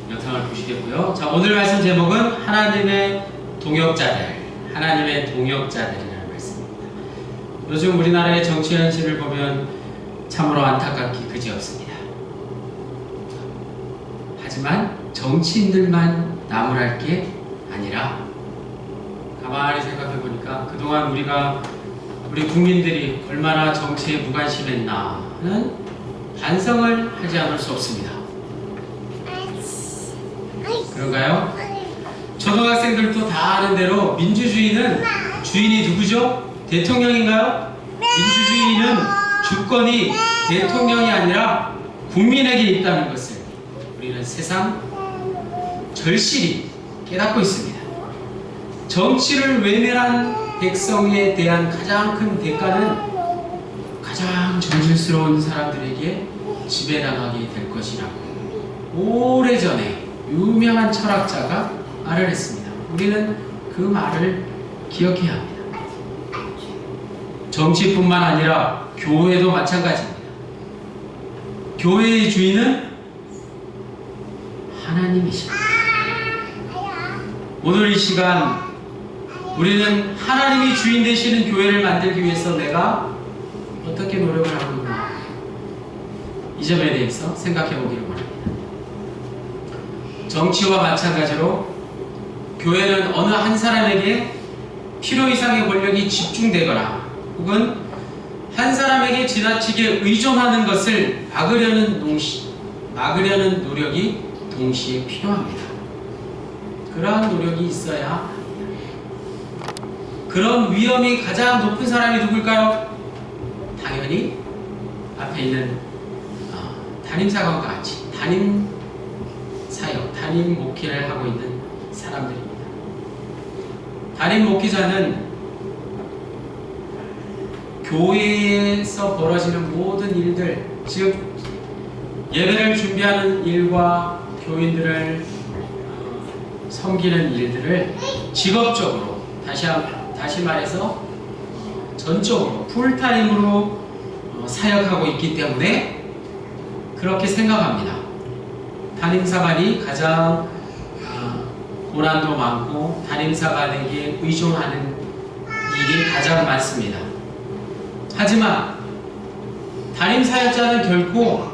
영상을 보시겠고요. 자, 오늘 말씀 제목은 하나님의 동역자들이라는 말씀입니다. 요즘 우리나라의 정치 현실을 보면 참으로 안타깝기 그지없습니다. 하지만 정치인들만 나무랄 게 아니라 가만히 생각해 보니까 그동안 우리 국민들이 얼마나 정치에 무관심했나는 반성을 하지 않을 수 없습니다. 그런가요? 초등학생들도 다 아는 대로 민주주의는 주인이 누구죠? 대통령인가요? 민주주의는 주권이 대통령이 아니라 국민에게 있다는 것을 우리는 새삼 절실히 깨닫고 있습니다. 정치를 외면한 백성에 대한 가장 큰 대가는 가장 정질스러운 사람들에게 지배당하게 될 것이라고 오래전에 유명한 철학자가 말을 했습니다. 우리는 그 말을 기억해야 합니다. 정치뿐만 아니라 교회도 마찬가지입니다. 교회의 주인은 하나님이십니다. 오늘 이 시간 우리는 하나님이 주인 되시는 교회를 만들기 위해서 내가 어떻게 노력을 하고 있나, 이 점에 대해서 생각해 보기를 원합니다. 정치와 마찬가지로 교회는 어느 한 사람에게 필요 이상의 권력이 집중되거나 혹은 한 사람에게 지나치게 의존하는 것을 막으려는 노력이 동시에 필요합니다. 그러한 노력이 있어야 합니다. 그런 위험이 가장 높은 사람이 누굴까요? 당연히 앞에 있는 담임사관과 같이 담임 사역, 담임 목회를 하고 있는 사람들입니다. 담임 목회자는 교회에서 벌어지는 모든 일들, 즉 예배를 준비하는 일과 교인들을 섬기는 일들을 직업적으로, 다시 말해서 전적으로 풀타임으로 사역하고 있기 때문에 그렇게 생각합니다. 담임사관이 가장 고난도 많고 담임사관에게 의존하는 일이 가장 많습니다. 하지만 담임사역자는 결코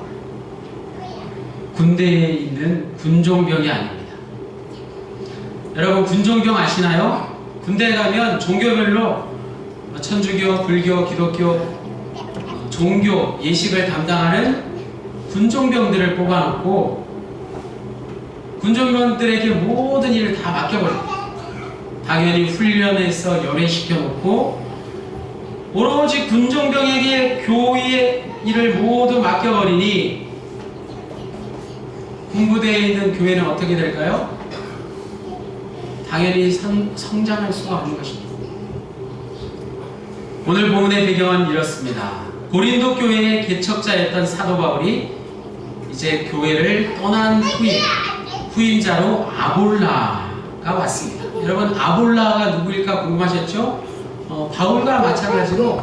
군대에 있는 군종병이 아닙니다. 여러분, 군종병 아시나요? 군대에 가면 종교별로 천주교, 불교, 기독교, 종교, 예식을 담당하는 군종병들을 뽑아놓고 군종병들에게 모든 일을 다 맡겨버립니다. 당연히 훈련해서 열애시켜놓고 오로지 군종병에게 교회의 일을 모두 맡겨버리니 군부대에 있는 교회는 어떻게 될까요? 당연히 성장할 수가 없는 것입니다. 오늘 본문의 배경은 이렇습니다. 고린도 교회의 개척자였던 사도 바울이 이제 교회를 떠난 후에 후임자로 아볼라가 왔습니다. 여러분, 아볼라가 누구일까 궁금하셨죠? 바울과 마찬가지로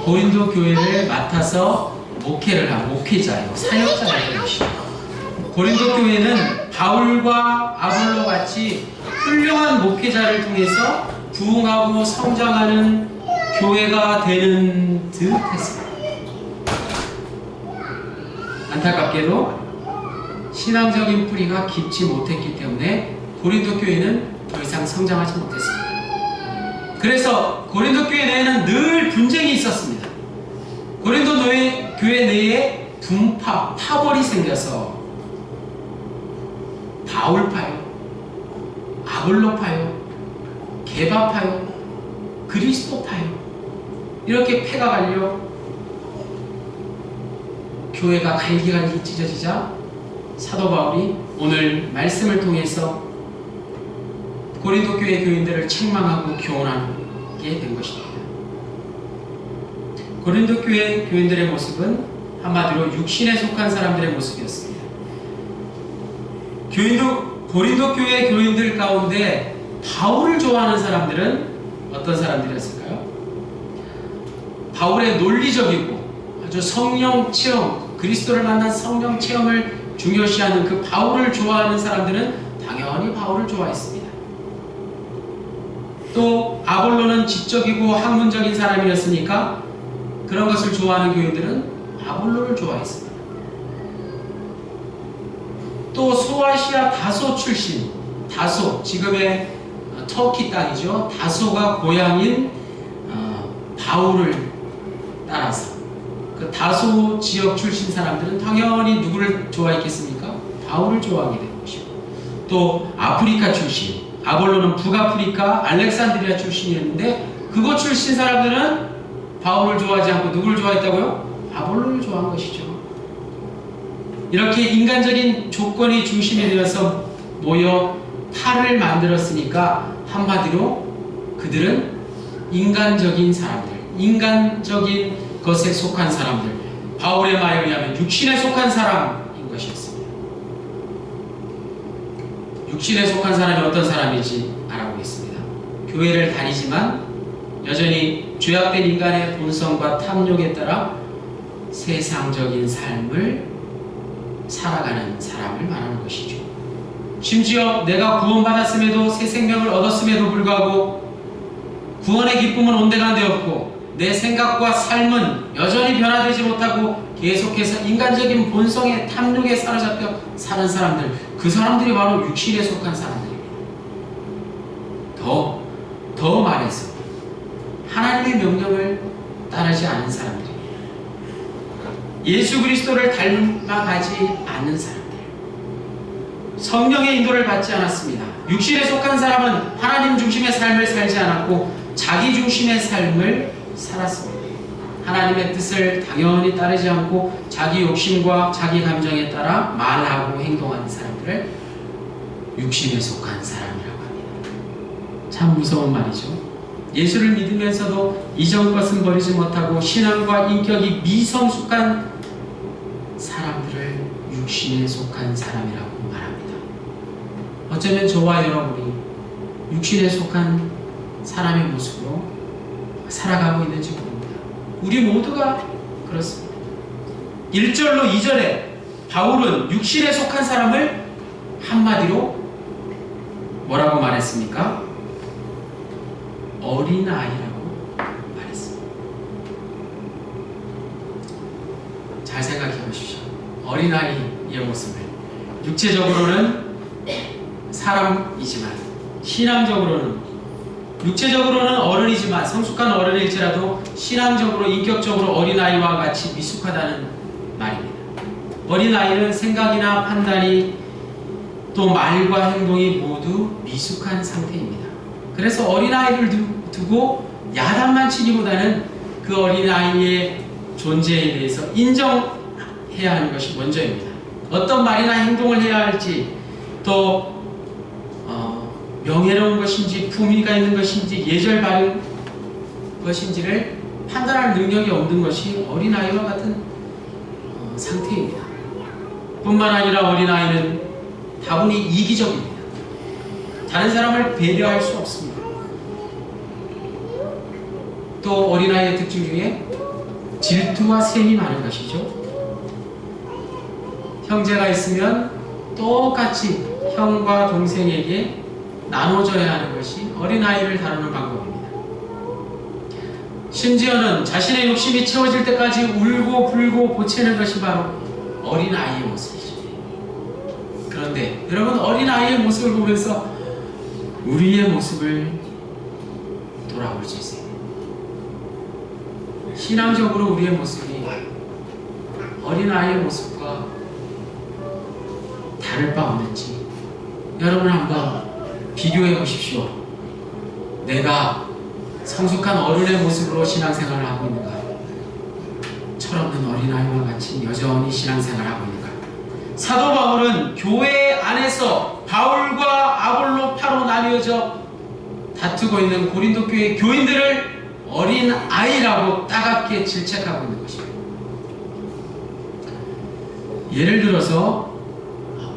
고린도 교회를 맡아서 목회를 한 목회자예요. 사역자가 된 것입니다. 고린도 교회는 바울과 아볼로 같이 훌륭한 목회자를 통해서 부흥하고 성장하는 교회가 되는 듯 했습니다. 안타깝게도 신앙적인 뿌리가 깊지 못했기 때문에 고린도 교회는 더 이상 성장하지 못했습니다. 그래서 고린도 교회 내에는 늘 분쟁이 있었습니다. 고린도 교회 내에 파벌이 생겨서 바울파요, 아볼로파요, 게바파요, 그리스도파요, 이렇게 패가 갈려 교회가 갈기갈기 찢어지자 사도 바울이 오늘 말씀을 통해서 고린도 교회 교인들을 책망하고 교훈하게 된 것입니다. 고린도 교회 교인들의 모습은 한마디로 육신에 속한 사람들의 모습이었습니다. 고린도 교회 교인들 가운데 바울을 좋아하는 사람들은 어떤 사람들이었을까요? 바울의 논리적이고 아주 성령 체험, 그리스도를 만난 성령 체험을 중요시하는 그 바울을 좋아하는 사람들은 당연히 바울을 좋아했습니다. 또 아볼로는 지적이고 학문적인 사람이었으니까 그런 것을 좋아하는 교인들은 아볼로를 좋아했습니다. 또 소아시아 다소 출신, 다소, 지금의 터키 땅이죠. 다소가 고향인 바울을 따라서 그 다소 지역 출신 사람들은 당연히 누구를 좋아했겠습니까? 바울을 바울을 되는 것이고, 또 아프리카 출신, 아볼로는 북아프리카 알렉산드리아 출신이었는데 그곳 출신 사람들은 바울을 좋아하지 않고 누구를 좋아했다고요? 아볼로를 좋아한 것이죠. 이렇게 인간적인 조건이 중심이 되어서 모여 탈을 만들었으니까 한마디로 그들은 인간적인 사람들, 인간적인 것에 속한 사람들, 바울의 말에 의하면 육신에 속한 사람인 것이었습니다. 육신에 속한 사람이 어떤 사람인지 알아보겠습니다. 교회를 다니지만 여전히 죄악된 인간의 본성과 탐욕에 따라 세상적인 삶을 살아가는 사람을 말하는 것이죠. 심지어 내가 구원받았음에도 새 생명을 얻었음에도 불구하고 구원의 기쁨은 온데간데 없고 내 생각과 삶은 여전히 변화되지 못하고 계속해서 인간적인 본성의 탐욕에 사로잡혀 사는 사람들, 그 사람들이 바로 육신에 속한 사람들입니다. 더 말해서 하나님의 명령을 따르지 않은 사람들입니다. 예수 그리스도를 닮아가지 않는 사람들, 성령의 인도를 받지 않았습니다. 육신에 속한 사람은 하나님 중심의 삶을 살지 않았고 자기 중심의 삶을 살았습니다. 하나님의 뜻을 당연히 따르지 않고 자기 욕심과 자기 감정에 따라 말하고 행동하는 사람들을 육신에 속한 사람이라고 합니다. 참 무서운 말이죠. 예수를 믿으면서도 이전 것은 버리지 못하고 신앙과 인격이 미성숙한 사람들을 육신에 속한 사람이라고 말합니다. 어쩌면 저와 여러분이 육신에 속한 사람의 모습으로 살아가고 있는지 모릅니다. 우리 모두가 그렇습니다. 1절로 2절에 바울은 육신에 속한 사람을 한마디로 뭐라고 말했습니까? 어린아이라고 말했습니다. 잘 생각해 보십시오. 어린아이의 모습을, 육체적으로는 사람이지만 육체적으로는 어른이지만 성숙한 어른일지라도 신앙적으로 인격적으로 어린아이와 같이 미숙하다는 말입니다. 어린아이는 생각이나 판단이 또 말과 행동이 모두 미숙한 상태입니다. 그래서 어린아이를 두고 야단만 치기보다는 그 어린아이의 존재에 대해서 인정해야 하는 것이 먼저입니다. 어떤 말이나 행동을 해야 할지, 또 명예로운 것인지 품위가 있는 것인지 예절 바른 것인지를 판단할 능력이 없는 것이 어린아이와 같은 상태입니다. 뿐만 아니라 어린아이는 다분히 이기적입니다. 다른 사람을 배려할 수 없습니다. 또 어린아이의 특징 중에 질투와 셈이 많은 것이죠. 형제가 있으면 똑같이 형과 동생에게 나눠줘야 하는 것이 어린아이를 다루는 방법입니다. 심지어는 자신의 욕심이 채워질 때까지 울고 불고 보채는 것이 바로 어린아이의 모습이죠. 그런데 여러분, 어린아이의 모습을 보면서 우리의 모습을 돌아볼 수 있어요. 신앙적으로 우리의 모습이 어린아이의 모습과 다를 바 없는지 여러분 한번 비교해 보십시오. 내가 성숙한 어른의 모습으로 신앙생활을 하고 있는가? 철없는 어린아이와 같이 여전히 신앙생활을 하고 있는가? 사도 바울은 교회 안에서 바울과 아볼로 파로 나뉘어져 다투고 있는 고린도 교회 교인들을 어린아이라고 따갑게 질책하고 있는 것입니다. 예를 들어서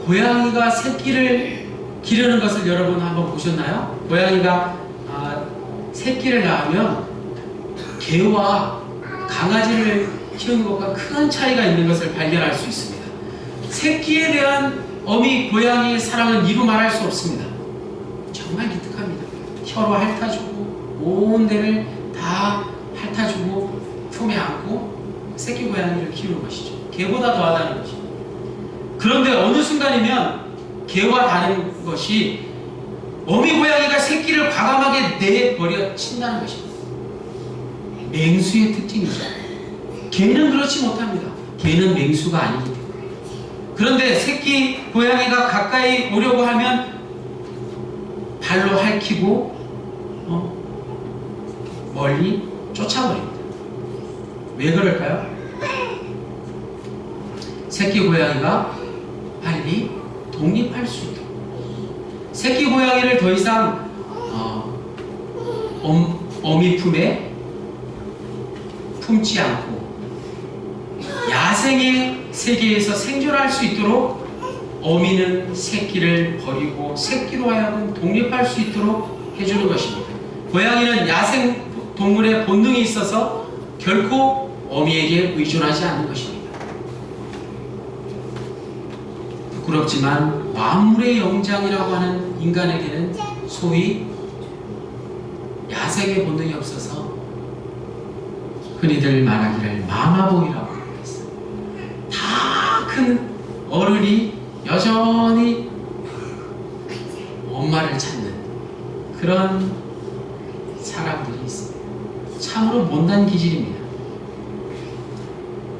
고양이가 새끼를 기르는 것을 여러분 한번 보셨나요? 고양이가 새끼를 낳으면 개와 강아지를 키우는 것과 큰 차이가 있는 것을 발견할 수 있습니다. 새끼에 대한 어미 고양이의 사랑은 이루 말할 수 없습니다. 정말 기특합니다. 혀로 핥아주고 온 데를 다 핥아주고 품에 안고 새끼 고양이를 키우는 것이죠. 개보다 더하다는 것이죠. 그런데 어느 순간이면 개와 다른 것이 어미 고양이가 새끼를 과감하게 내버려 친다는 것입니다. 맹수의 특징이죠. 개는 그렇지 못합니다. 개는 맹수가 아니기 때문에. 그런데 새끼 고양이가 가까이 오려고 하면 발로 핥히고 멀리 쫓아버립니다. 왜 그럴까요? 새끼 고양이가 빨리 독립할 수 있도록, 새끼 고양이를 더 이상 어미 품에 품지 않고 야생의 세계에서 생존할 수 있도록 어미는 새끼를 버리고 새끼로 하여금 독립할 수 있도록 해주는 것입니다. 고양이는 야생 동물의 본능이 있어서 결코 어미에게 의존하지 않는 것입니다. 부끄럽지만 만물의 영장이라고 하는 인간에게는 소위 야생의 본능이 없어서 흔히들 말하기를 마마보이라고 합니다. 다 큰 어른이 여전히 엄마를 찾는 그런 사람들이 있습니다. 참으로 못난 기질입니다.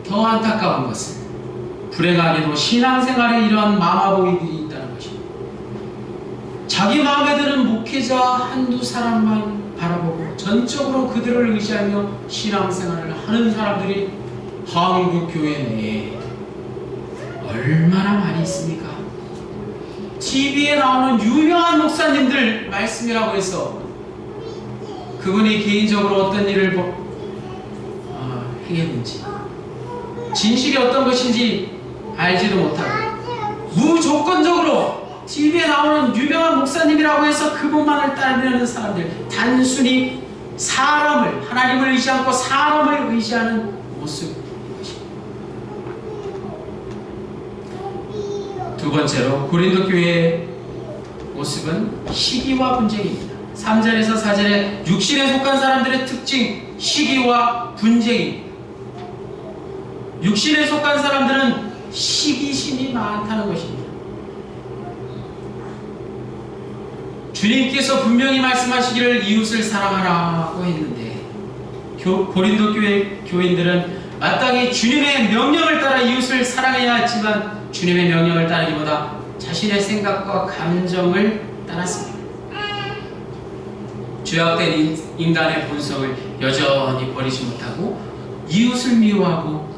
더 안타까운 것은 불행하게도 신앙생활에 이러한 마마보이들이 있다는 것입니다. 자기 마음에 드는 목회자 한두 사람만 바라보고 전적으로 그들을 의지하며 신앙생활을 하는 사람들이 한국 교회 내에 얼마나 많이 있습니까? TV에 나오는 유명한 목사님들 말씀이라고 해서 그분이 개인적으로 어떤 일을 행했는지 진실이 어떤 것인지 알지도 못하고 무조건적으로 TV에 나오는 유명한 목사님이라고 해서 그분만을 따르는 사람들, 단순히 사람을, 하나님을 의지하지 않고 사람을 의지하는 모습인 것입니다. 두 번째로 고린도 교회의 모습은 시기와 분쟁입니다. 3절에서 4절에 육신에 속한 사람들의 특징, 시기와 분쟁입니다. 육신에 속한 사람들은 시기심이 많다는 것입니다. 주님께서 분명히 말씀하시기를 이웃을 사랑하라고 했는데 고린도 교회 교인들은 마땅히 주님의 명령을 따라 이웃을 사랑해야 했지만 주님의 명령을 따르기보다 자신의 생각과 감정을 따랐습니다. 죄악된 인간의 본성을 여전히 버리지 못하고 이웃을 미워하고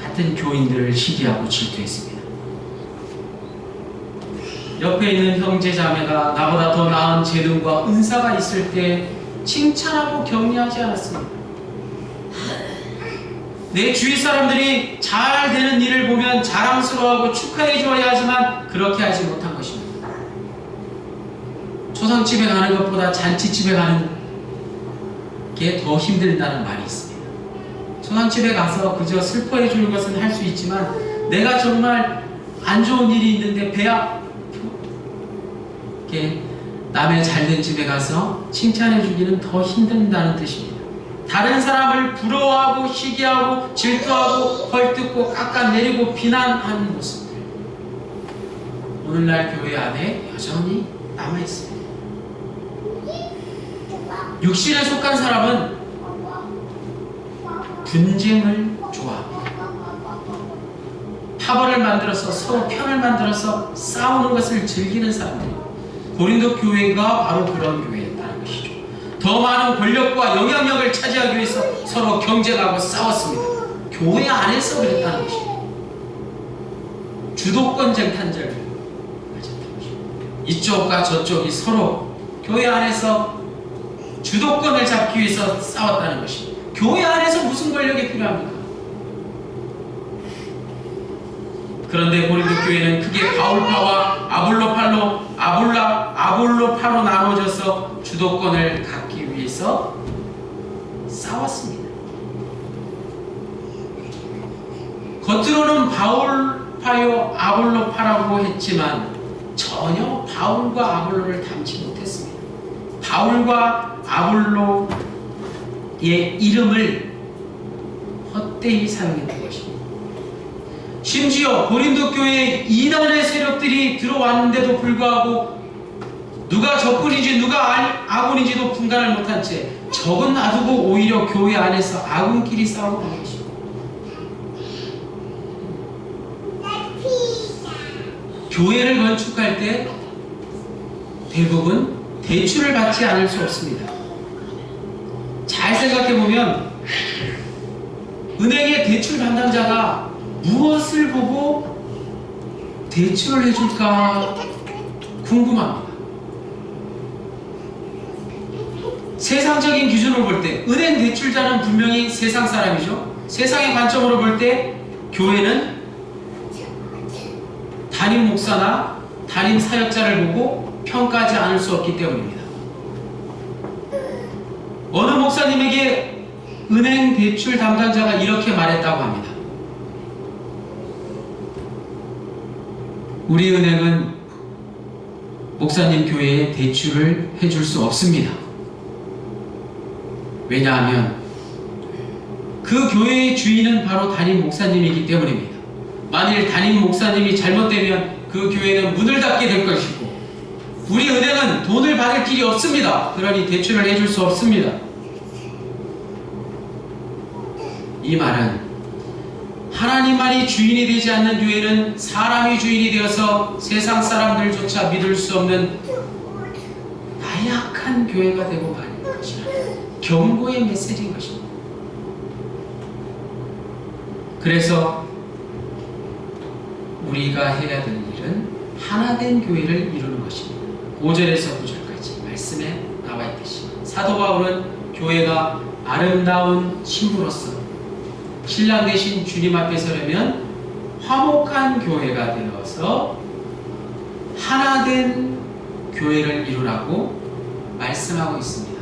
같은 교인들을 시기하고 질투했습니다. 옆에 있는 형제 자매가 나보다 더 나은 재능과 은사가 있을 때 칭찬하고 격려하지 않았습니다. 내 주위 사람들이 잘 되는 일을 보면 자랑스러워하고 축하해 주어야 하지만 그렇게 하지 못한 것입니다. 초상집에 가는 것보다 잔치집에 가는 게 더 힘들다는 말이 있습니다. 초상집에 가서 그저 슬퍼해 주는 것은 할 수 있지만 내가 정말 안 좋은 일이 있는데 배 아프게 남의 잘된 집에 가서 칭찬해 주기는 더 힘든다는 뜻입니다. 다른 사람을 부러워하고 시기하고 질투하고 헐뜯고 깎아내리고 비난하는 모습들, 오늘날 교회 안에 여전히 남아있습니다. 육신에 속한 사람은 분쟁을 좋아합니다. 파벌을 만들어서 서로 편을 만들어서 싸우는 것을 즐기는 사람들입니다. 고린도 교회가 바로 그런 교회였다는 것이죠. 더 많은 권력과 영향력을 차지하기 위해서 서로 경쟁하고 싸웠습니다. 교회 안에서 그랬다는 것입니다. 주도권쟁 탄절을 가졌다는 것입니다. 이쪽과 저쪽이 서로 교회 안에서 주도권을 잡기 위해서 싸웠다는 것입니다. 교회 안에서 무슨 권력이 필요합니까? 그런데 고린도 교회는 크게 바울파와 아볼로파로 나눠져서 주도권을 갖기 위해서 싸웠습니다. 겉으로는 바울파 파요 아볼로 파라고 했지만 전혀 바울과 아볼로를 닮지 못했습니다. 바울과 아볼로의 이름을 헛되이 사용했던 것입니다. 심지어 고린도 교회에 이단의 세력들이 들어왔는데도 불구하고 누가 적군인지 누가 아군인지도 분간을 못한 채 적은 놔두고 오히려 교회 안에서 아군끼리 싸우고 있는 것입니다. 교회를 건축할 때 대부분 대출을 받지 않을 수 없습니다. 잘 생각해보면 은행의 대출 담당자가 무엇을 보고 대출을 해줄까 궁금합니다. 세상적인 기준으로 볼 때 은행 대출자는 분명히 세상 사람이죠. 세상의 관점으로 볼 때 교회는 담임 목사나 담임 사역자를 보고 평가하지 않을 수 없기 때문입니다. 어느 목사님에게 은행 대출 담당자가 이렇게 말했다고 합니다. 우리 은행은 목사님 교회에 대출을 해줄 수 없습니다. 왜냐하면 그 교회의 주인은 바로 담임 목사님이기 때문입니다. 만일 담임 목사님이 잘못되면 그 교회는 문을 닫게 될 것이고 우리 은행은 돈을 받을 길이 없습니다. 그러니 대출을 해줄 수 없습니다. 이 말은 하나님만이 주인이 되지 않는 교회는 사람이 주인이 되어서 세상 사람들조차 믿을 수 없는 나약한 교회가 되고 마는 것이라는 경고의 메시지인 것입니다. 그래서 우리가 해야 될 일은 하나된 교회를 이루는 것입니다. 5절에서 9절까지 말씀에 나와 있듯이 사도 바울은 교회가 아름다운 신부로서 신랑 되신 주님 앞에 서려면 화목한 교회가 되어서 하나된 교회를 이루라고 말씀하고 있습니다.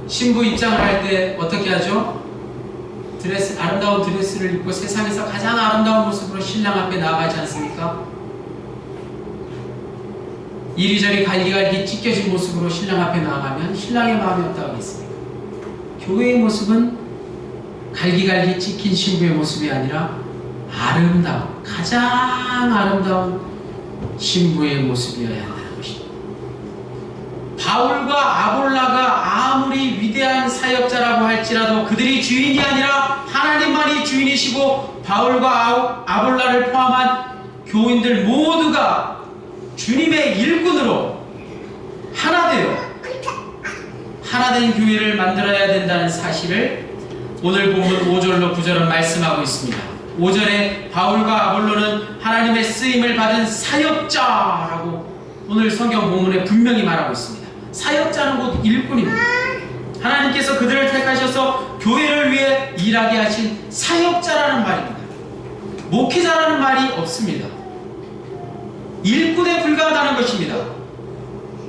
신부 입장을 할 때 어떻게 하죠? 아름다운 드레스를 입고 세상에서 가장 아름다운 모습으로 신랑 앞에 나아가지 않습니까? 이리저리 갈기갈기 찢겨진 모습으로 신랑 앞에 나아가면 신랑의 마음이 어떠하겠습니까? 교회의 모습은 갈기갈기 찢긴 신부의 모습이 아니라 아름다운, 가장 아름다운 신부의 모습이어야 한다는 것입니다. 바울과 아볼라가 아무리 위대한 사역자라고 할지라도 그들이 주인이 아니라 하나님만이 주인이시고 바울과 아볼라를 포함한 교인들 모두가 주님의 일꾼으로 하나 되어 하나된 교회를 만들어야 된다는 사실을 오늘 본문 5절로 9절은 말씀하고 있습니다. 5절에 바울과 아볼로는 하나님의 쓰임을 받은 사역자라고 오늘 성경 본문에 분명히 말하고 있습니다. 사역자는 곧 일꾼입니다. 하나님께서 그들을 택하셔서 교회를 위해 일하게 하신 사역자라는 말입니다. 목회자라는 말이 없습니다. 일꾼에 불과하다는 것입니다.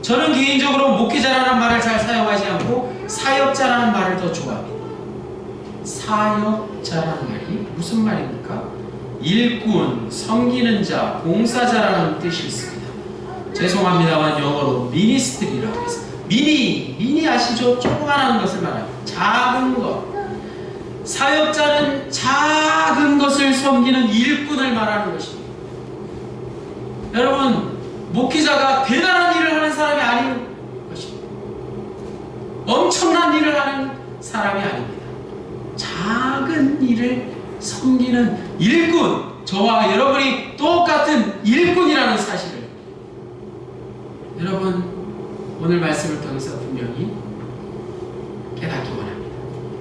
저는 개인적으로 목회자라는 말을 잘 사용하지 않고 사역자라는 말을 더 좋아합니다. 사역자라는 말이 무슨 말입니까? 일꾼, 섬기는 자, 봉사자라는 뜻이 있습니다. 죄송합니다만 영어로 미니스트리라고 해서 미니 아시죠? 조그만한 것을 말합니다. 작은 것. 사역자는 작은 것을 섬기는 일꾼을 말하는 것입니다. 여러분, 목회자가 대단한 일을 하는 사람이 아닌 것입니다. 엄청난 일을 하는 사람이 아닙니다. 작은 일을 섬기는 일꾼, 저와 여러분이 똑같은 일꾼이라는 사실을 여러분 오늘 말씀을 통해서 분명히 깨닫기 원합니다.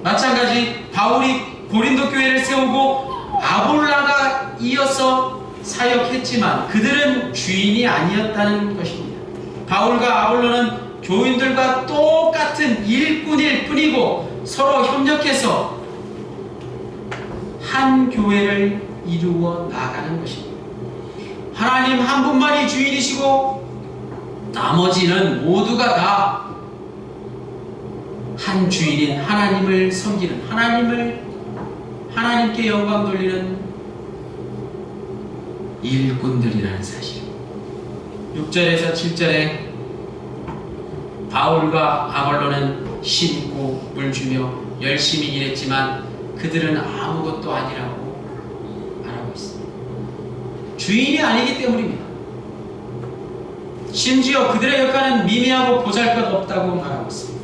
마찬가지 바울이 고린도 교회를 세우고 아볼라가 이어서 사역했지만 그들은 주인이 아니었다는 것입니다. 바울과 아볼로는 교인들과 똑같은 일꾼일 뿐이고 서로 협력해서 한 교회를 이루어 나가는 것입니다. 하나님 한 분만이 주인이시고 나머지는 모두가 다 한 주인인 하나님을 섬기는 하나님께 영광 돌리는 일꾼들이라는 사실. 6절에서 7절에 바울과 아볼로는 심고 물주며 열심히 일했지만 그들은 아무것도 아니라고 말하고 있습니다. 주인이 아니기 때문입니다. 심지어 그들의 역할은 미미하고 보잘것없다고 말하고 있습니다.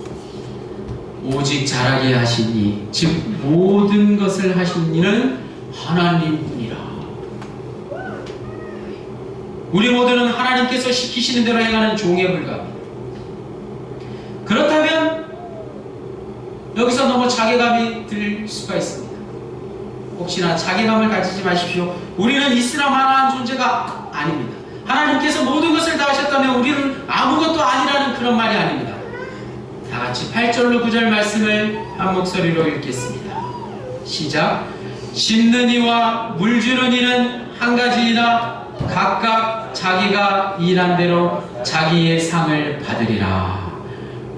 오직 잘하게 하신 이, 즉 모든 것을 하신 이는 하나님뿐이라. 우리 모두는 하나님께서 시키시는 대로 행하는 종에 불과합니다. 그렇다면 여기서 너무 자괴감이 들 수가 있습니다. 혹시나 자괴감을 가지지 마십시오. 우리는 이스라만한 존재가 아닙니다. 하나님께서 모든 것을 다 하셨다면 우리는 아무것도 아니라는 그런 말이 아닙니다. 다 같이 8절로 9절 말씀을 한 목소리로 읽겠습니다. 시작. 심는 이와 물 주는 이는 한 가지이나 각각 자기가 일한 대로 자기의 상을 받으리라.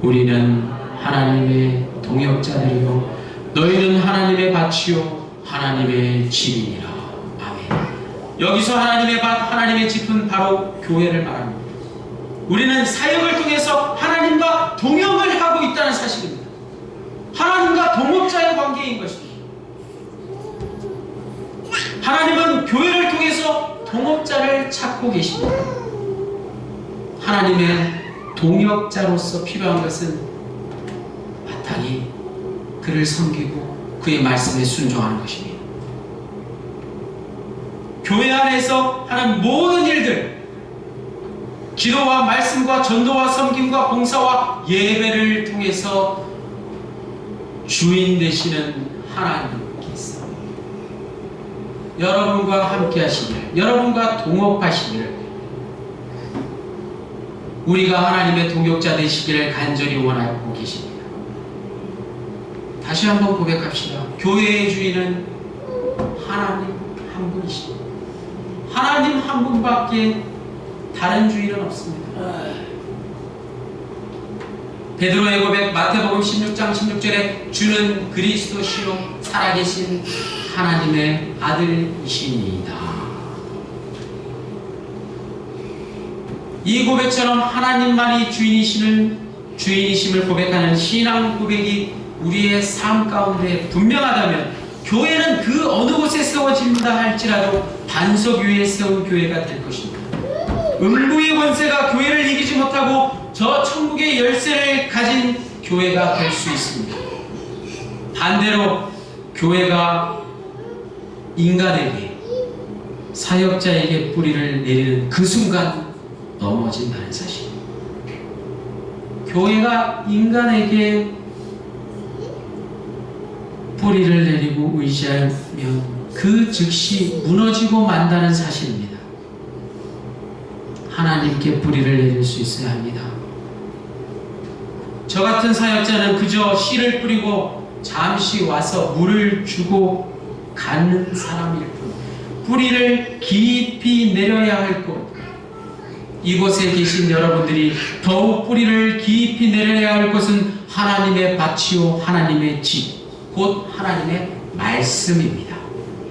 우리는 하나님의 동역자들이요 너희는 하나님의 밭이요 하나님의 집이니라. 아멘. 여기서 하나님의 밭, 하나님의 집은 바로 교회를 말합니다. 우리는 사역을 통해서 하나님과 동역을 하고 있다는 사실입니다. 하나님과 동업자의 관계인 것입니다. 하나님은 교회를 통해서 동업자를 찾고 계십니다. 하나님의 동역자로서 필요한 것은 마땅히 그를 섬기고 그의 말씀에 순종하는 것입니다. 교회 안에서 하는 모든 일들, 기도와 말씀과 전도와 섬김과 봉사와 예배를 통해서 주인 되시는 하나님께서 여러분과 함께 하시기를, 여러분과 동업하시기를, 우리가 하나님의 동역자 되시기를 간절히 원하고 계십니다. 다시 한번 고백합시다. 교회의 주인은 하나님 한 분이십니다. 하나님 한 분밖에 다른 주인은 없습니다. 베드로의 고백, 마태복음 16장 16절에 주는 그리스도시요 살아계신 하나님의 아들이시니이다. 이 고백처럼 하나님만이 주인이심을 고백하는 신앙 고백이 우리의 삶 가운데 분명하다면 교회는 그 어느 곳에 세워진다 할지라도 반석 위에 세운 교회가 될 것입니다. 음부의 권세가 교회를 이기지 못하고 저 천국의 열쇠를 가진 교회가 될 수 있습니다. 반대로 교회가 인간에게, 사역자에게 뿌리를 내리는 그 순간 넘어진다는 사실. 교회가 인간에게 뿌리를 내리고 의지하면 그 즉시 무너지고 만다는 사실입니다. 하나님께 뿌리를 내릴 수 있어야 합니다. 저 같은 사역자는 그저 씨를 뿌리고 잠시 와서 물을 주고 가는 사람일 뿐, 뿌리를 깊이 내려야 할 곳, 이곳에 계신 여러분들이 더욱 뿌리를 깊이 내려야 할 곳은 하나님의 밭이요 하나님의 집, 곧 하나님의 말씀입니다.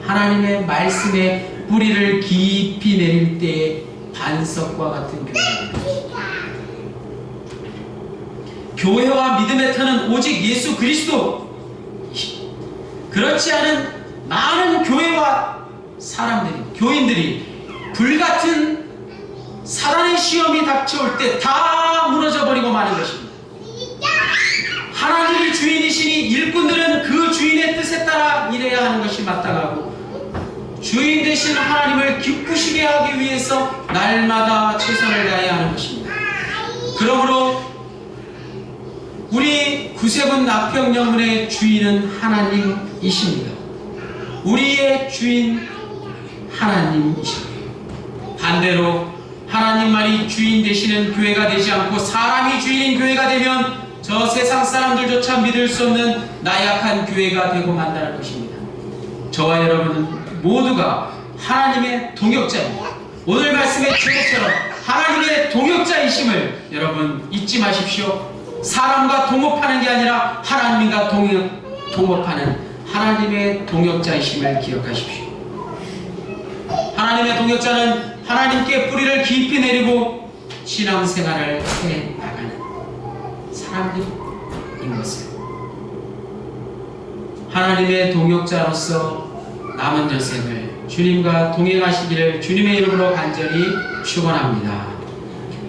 하나님의 말씀에 뿌리를 깊이 내릴 때에 반석과 같은 교회가 됩니다. 교회와 믿음의 터는 오직 예수 그리스도. 그렇지 않은 많은 교회와 사람들이, 교인들이 불같은 사단의 시험이 닥쳐올 때 다 무너져버리고 마는 것입니다. 하나님이 주인이시니 일꾼들은 그 주인의 뜻에 따라 일해야 하는 것이 마땅하고, 주인 되신 하나님을 기쁘시게 하기 위해서 날마다 최선을 다해야 하는 것입니다. 그러므로 우리 구세군 납병영문의 주인은 하나님이십니다. 우리의 주인 하나님이십니다. 반대로 하나님만이 주인 되시는 교회가 되지 않고 사람이 주인인 교회가 되면 저 세상 사람들조차 믿을 수 없는 나약한 교회가 되고 만다는 것입니다. 저와 여러분은 모두가 하나님의 동역자입니다. 오늘 말씀의 제목처럼 하나님의 동역자이심을 여러분 잊지 마십시오. 사람과 동업하는 게 아니라 하나님과 동업하는 하나님의 동역자이심을 기억하십시오. 하나님의 동역자는 하나님께 뿌리를 깊이 내리고 신앙생활을 해 나가는 사람들인 것을, 하나님의 동역자로서 남은 여생을 주님과 동행하시기를 주님의 이름으로 간절히 축원합니다.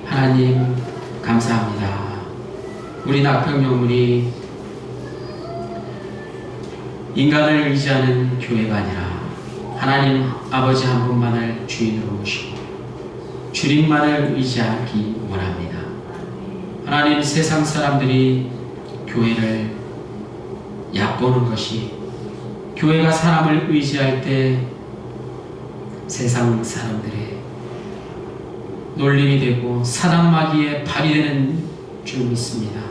하나님 감사합니다. 우리 낙평영문이 인간을 의지하는 교회가 아니라 하나님 아버지 한 분만을 주인으로 모시고 주님만을 의지하기 원합니다. 하나님, 세상 사람들이 교회를 얕보는 것이, 교회가 사람을 의지할 때 세상 사람들의 놀림이 되고 사단마귀에 발휘되는 줄 믿습니다.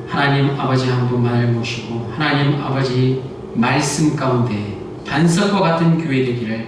하나님 아버지 한 분만을 모시고 하나님 아버지 말씀 가운데 반석과 같은 교회 되기를